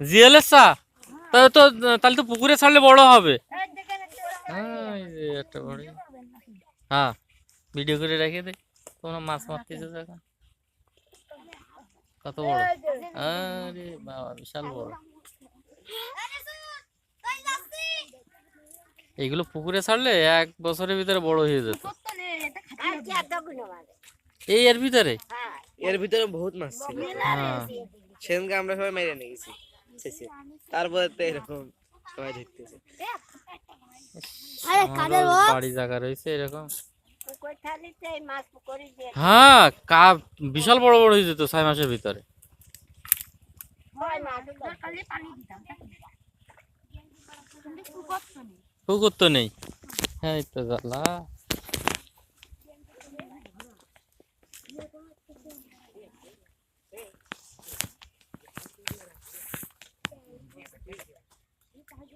জিএলের চা তাহলে তো পুকুরে ছাড়লে বড় হবে। হ্যাঁ এই যে একটা বড়। হ্যাঁ ভিডিও করে রেখে দে, তোমরা মাছ মারতেছো এখন। কত বড়, আরে বাবা বিশাল বড়। এগুলো পুকুরে ছাড়লে 1 বছরের ভিতরে বড় হয়ে যেত। এই এর ভিতরে বহুত মাছ ছিল। হ্যাঁ সেদিনকে আমরা সবাই মেরে নিয়ে গেছি শেষে। তারপরে তো এরকম সবাই ধরতেছে। আমারও বাড়ি জায়গা রয়েছে এরকম। হ্যাঁ বিশাল বড় বড় হয়ে যেত 6 মাসের ভিতরে। পুকুর তো নেই, হ্যাঁ এই তো জ্বালা।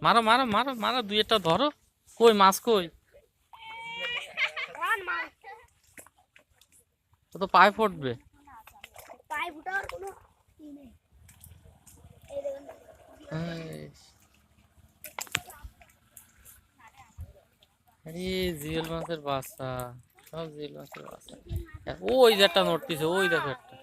মারো মারো মারো মারো, দুই একটা ধরো। কই মাছ কই? ও তো পায়ে ফুটবে। আরে জিওল মাছের বাচ্চা, সব জিওল মাছের বাচ্চা। ওই যে একটা নড়তিছে, ওই দেখো একটা।